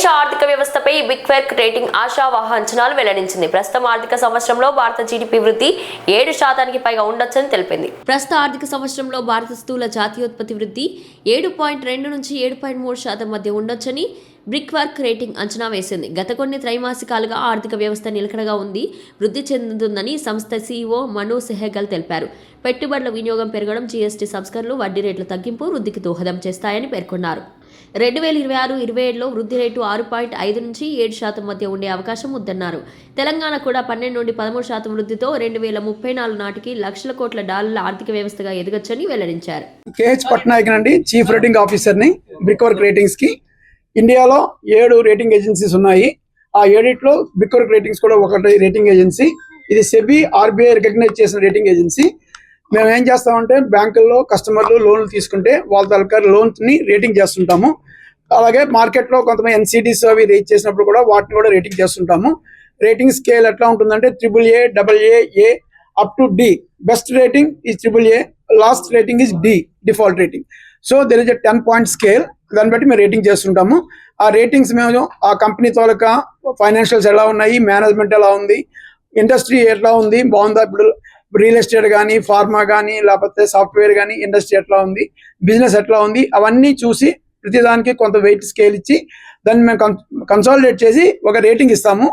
దేశ ఆర్థిక వ్యవస్థపై బిగ్ ఫెర్క్ రేటింగ్ ఆశావహ అంచనాలు వెల్లడించింది. ప్రస్తుతం ఆర్థిక సంవత్సరంలో భారత జీడీపీ వృద్ధి 7% పైగా ఉండొచ్చని తెలిపింది. ప్రస్తుత ఆర్థిక సంవత్సరంలో భారత స్థూల జాతీయోత్పత్తి వృద్ధి 7.2 నుంచి 7.3% మధ్య ఉండొచ్చని బిగ్ ఫెర్క్ రేటింగ్ అంచనా వేసింది. గత కొన్ని త్రైమాసికాలుగా ఆర్థిక వ్యవస్థ నిలకడగా ఉంది, వృద్ధి చెందుతుందని సంస్థ సీఈఓ మను సెహగల్ తెలిపారు. పెట్టుబడుల వినియోగం పెరగడం, జీఎస్టీ సంస్కరణలు, వడ్డీ రేట్ల తగ్గింపు వృద్ధికి దోహదం చేస్తాయని పేర్కొన్నారు. 2026-27లో వృద్ధి రేటు 6.5 నుంచి 7% మధ్య ఉండే అవకాశం ఉందన్నారు. తెలంగాణ కూడా 12 నుండి 13% వృద్ధితో 2034 నాటికి లక్షల కోట్ల డాలర్ల ఆర్థిక వ్యవస్థగా ఎదగొచ్చని వెల్లడించారు. కేహెచ్ పట్నాయక్ నండి, చీఫ్ రేటింగ్ ఆఫీసర్ని బిగ్ ఫెర్క్ రేటింగ్స్ కి. ఇండియాలో 7 రేటింగ్ ఏజెన్సీస్ ఉన్నాయి. ఆ 7లో బిగ్ ఫెర్క్ రేటింగ్స్ కూడా ఒకటి రేటింగ్ ఏజెన్సీ. ఇది సెబీ, ఆర్బీఐ రికగ్నైజ్ చేసిన రేటింగ్ ఏజెన్సీ. మేము ఏం చేస్తామంటే బ్యాంకుల్లో కస్టమర్లు లోన్లు తీసుకుంటే వాళ్ళ తాలూకా లోన్స్ని రేటింగ్ చేస్తుంటాము. అలాగే మార్కెట్లో కొంతమంది ఎన్సీడీస్ అవి రేట్ చేసినప్పుడు కూడా వాటిని కూడా రేటింగ్ చేస్తుంటాము. రేటింగ్ స్కేల్ ఎట్లా ఉంటుందంటే AAA, AA, up to D. Best rating is AAA, last rating is D, default rating. So there is a 10-point scale. దాన్ని బట్టి మేము రేటింగ్ చేస్తుంటాము. ఆ రేటింగ్స్ మేము ఆ కంపెనీ తాలూకా ఫైనాన్షియల్స్ ఎలా ఉన్నాయి, మేనేజ్మెంట్ ఎలా ఉంది, ఇండస్ట్రీ ఎట్లా ఉంది, బాగుందా, ఇప్పుడు రియల్ ఎస్టేట్ కానీ, ఫార్మా కానీ, లేకపోతే సాఫ్ట్వేర్ కానీ, ఇండస్ట్రీ ఎట్లా ఉంది, బిజినెస్ ఎట్లా ఉంది, అవన్నీ చూసి ప్రతిదానికి కొంత వెయిట్ స్కేల్ ఇచ్చి దాన్ని మేము కన్సాలిడేట్ చేసి ఒక రేటింగ్ ఇస్తాము.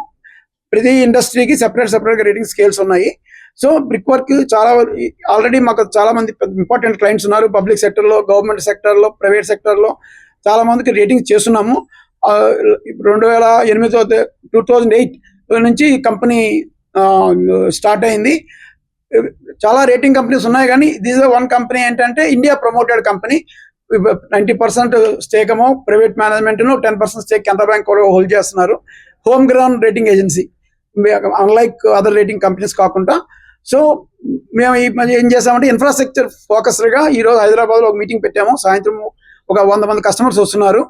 ప్రతి ఇండస్ట్రీకి సెపరేట్గా రేటింగ్ స్కేల్స్ ఉన్నాయి. సో బిగ్ ఫెర్క్ చాలా ఆల్రెడీ మాకు చాలా మంది ఇంపార్టెంట్ క్లయింట్స్ ఉన్నారు. పబ్లిక్ సెక్టర్లో, గవర్నమెంట్ సెక్టర్లో, ప్రైవేట్ సెక్టర్లో చాలా మందికి రేటింగ్ చేస్తున్నాము. 2008 నుంచి కంపెనీ స్టార్ట్ అయింది. చాలా రేటింగ్ కంపెనీస్ ఉన్నాయి, కానీ దిస్ వన్ కంపెనీ ఏంటంటే ఇండియా ప్రమోటెడ్ కంపెనీ. 90% స్టేక్ ఏమో private management, 10% stake Canara bank కూడా హోల్డ్ చేస్తున్నారు. Home ground rating agency, unlike other rating companies కాకుండా. సో మేము ఈ మధ్య ఏం చేసామంటే ఇన్ఫ్రాస్ట్రక్చర్ ఫోకస్డ్గా ఈరోజు హైదరాబాద్లో ఒక మీటింగ్ పెట్టాము. సాయంత్రం ఒక 100 మంది కస్టమర్స్ వస్తున్నారు.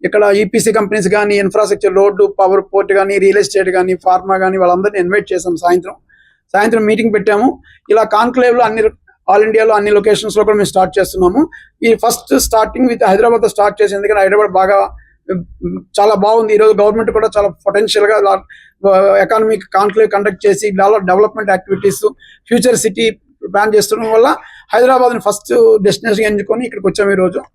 ఇక్కడ ఈపీసీ కంపెనీస్ కానీ, ఇన్ఫ్రాస్ట్రక్చర్, రోడ్డు, పవర్, పోర్ట్ కానీ, రియల్ ఎస్టేట్ కానీ, ఫార్మా కానీ వాళ్ళందరినీ ఇన్వైట్ చేసాము. సాయంత్రం మీటింగ్ పెట్టాము. ఇలా కాన్క్లేవ్లో ఆల్ ఇండియాలో అన్ని లొకేషన్స్లో కూడా మేము స్టార్ట్ చేస్తున్నాము. ఈ ఫస్ట్ స్టార్టింగ్ విత్ హైదరాబాద్తో స్టార్ట్ చేసి, ఎందుకంటే హైదరాబాద్ బాగా చాలా బాగుంది. ఈరోజు గవర్నమెంట్ కూడా చాలా పొటెన్షియల్గా ఎకానమిక్ కాన్క్లేవ్ కండక్ట్ చేసి development activities, future city plan చేస్తుండడం వల్ల హైదరాబాద్ని ఫస్ట్ డెస్టినేషన్ ఎంచుకొని ఇక్కడికి వచ్చాము.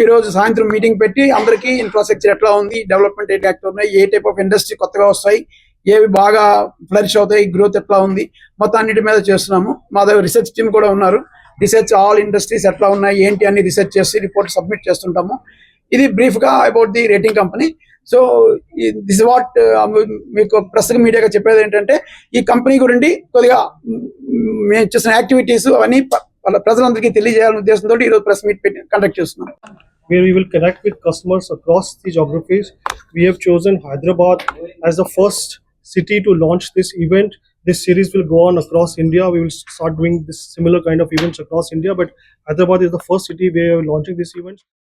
ఈరోజు సాయంత్రం మీటింగ్ పెట్టి అందరికీ ఇన్ఫ్రాస్ట్రక్చర్ ఎట్లా ఉంది, డెవలప్మెంట్ ఏంటి యాక్టివ్ ఉన్నాయి, ఏ టైప్ ఆఫ్ ఇండస్ట్రీ కొత్తగా వస్తాయి, ఏవి బాగా ఫ్లరిష్ అవుతాయి, గ్రోత్ ఎట్లా ఉంది, మొత్తం అన్నిటి మీద చేస్తున్నాము. మా దగ్గర రీసెర్చ్ టీమ్ కూడా ఉన్నారు. రీసెర్చ్ ఆల్ ఇండస్ట్రీస్ ఎట్లా ఉన్నాయి, ఏంటి అని రీసెర్చ్ చేసి రిపోర్ట్ సబ్మిట్ చేస్తుంటాము. ఇది బ్రీఫ్గా about the rating company. So this what మీకు ప్రెస్ మీడియాగా చెప్పేది ఏంటంటే, ఈ కంపెనీ గురించి కొద్దిగా మేము చేసిన యాక్టివిటీస్ అవన్నీ ప్రజలందరికీ తెలియజేయాలనే ఉద్దేశంతో ఈరోజు ప్రెస్ మీట్ కండక్ట్ చేస్తున్నాం. Where we will connect with customers across the geographies. We have chosen Hyderabad as the first city to launch this event. This series will go on across India. We will start doing this similar kind of events across India, but Hyderabad is the first city where we are launching this event.